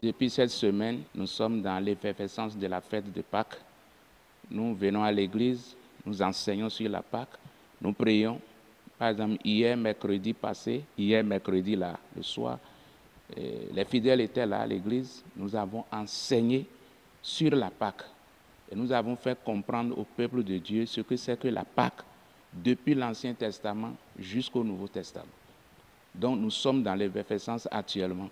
Depuis cette semaine, nous sommes dans l'effervescence de la fête de Pâques. Nous venons à l'église, nous enseignons sur la Pâques, nous prions. Par exemple, hier mercredi, là, le soir, les fidèles étaient là à l'église. Nous avons enseigné sur la Pâques. Et nous avons fait comprendre au peuple de Dieu ce que c'est que la Pâques, depuis l'Ancien Testament jusqu'au Nouveau Testament. Donc nous sommes dans l'effervescence actuellement.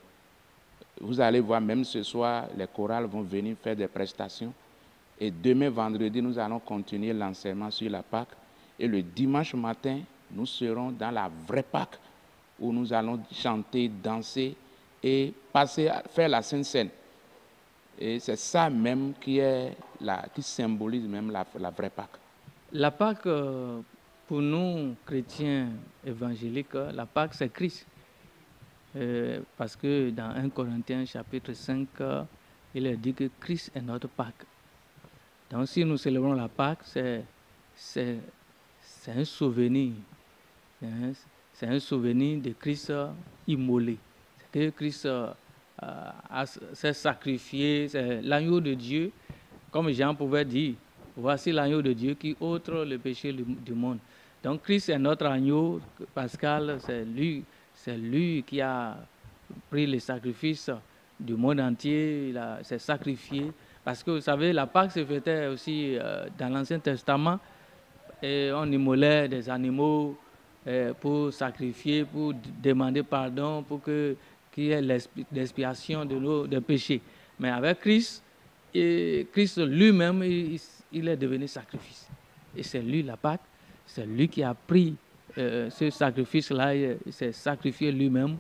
Vous allez voir, même ce soir, les chorales vont venir faire des prestations. Et demain, vendredi, nous allons continuer l'enseignement sur la Pâques. Et le dimanche matin, nous serons dans la vraie Pâques, où nous allons chanter, danser et faire la Sainte Seine. Et c'est ça même qui symbolise même la vraie Pâques. La Pâques, pour nous, chrétiens évangéliques, la Pâques, c'est Christ. Parce que dans 1 Corinthiens chapitre 5, il est dit que Christ est notre Pâques. Donc si nous célébrons la Pâques, c'est un souvenir. C'est un souvenir de Christ immolé. C'est que Christ s'est sacrifié, c'est l'agneau de Dieu, comme Jean pouvait dire, voici l'agneau de Dieu qui ôte le péché du monde. Donc Christ est notre agneau, Pascal, c'est lui qui a pris le sacrifice du monde entier, il s'est sacrifié. Parce que vous savez, la Pâque se fêtait aussi dans l'Ancien Testament, et on immolait des animaux pour sacrifier, pour demander pardon, pour qu'il y ait l'expiation de nos péchés. Mais avec Christ, Christ lui-même, il est devenu sacrifice. Et c'est lui la Pâque, c'est lui qui a pris ce sacrifice-là, il s'est sacrifié lui-même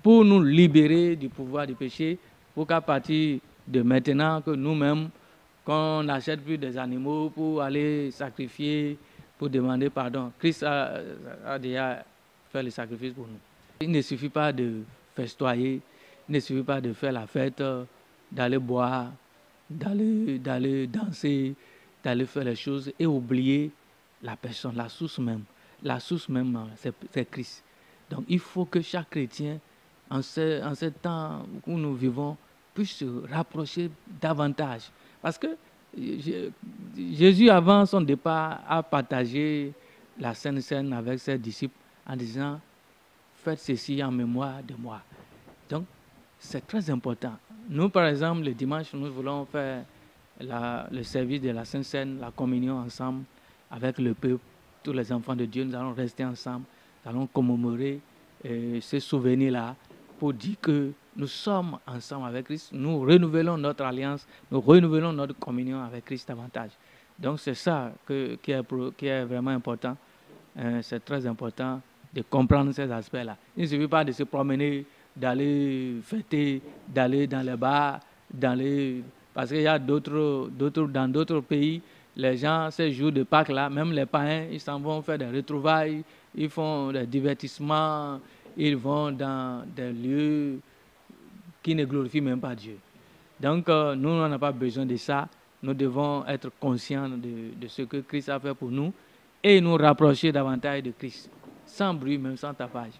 pour nous libérer du pouvoir du péché, pour qu'à partir de maintenant, que nous-mêmes, qu'on n'achète plus des animaux pour aller sacrifier, pour demander pardon. Christ a déjà fait le sacrifice pour nous. Il ne suffit pas de festoyer, il ne suffit pas de faire la fête, d'aller boire, d'aller danser, d'aller faire les choses et oublier la personne, la source même. La source même, c'est Christ. Donc il faut que chaque chrétien, en ce temps où nous vivons, puisse se rapprocher davantage. Parce que Jésus, avant son départ, a partagé la Sainte Seine avec ses disciples en disant « Faites ceci en mémoire de moi ». Donc, c'est très important. Nous, par exemple, le dimanche, nous voulons faire le service de la Sainte Seine, la communion ensemble avec le peuple, tous les enfants de Dieu. Nous allons rester ensemble, nous allons commémorer ce souvenir-là pour dire que nous sommes ensemble avec Christ, nous renouvelons notre alliance, nous renouvelons notre communion avec Christ davantage. Donc c'est ça qui est vraiment important. C'est très important de comprendre ces aspects-là. Il ne suffit pas de se promener, d'aller fêter, d'aller dans les bars, parce qu'il y a dans d'autres pays, les gens, ces jours de Pâques-là, même les païens, ils s'en vont faire des retrouvailles, ils font des divertissements, ils vont dans des lieux qui ne glorifient même pas Dieu. Donc, nous, on n'a pas besoin de ça. Nous devons être conscients de ce que Christ a fait pour nous et nous rapprocher davantage de Christ, sans bruit, même sans tapage.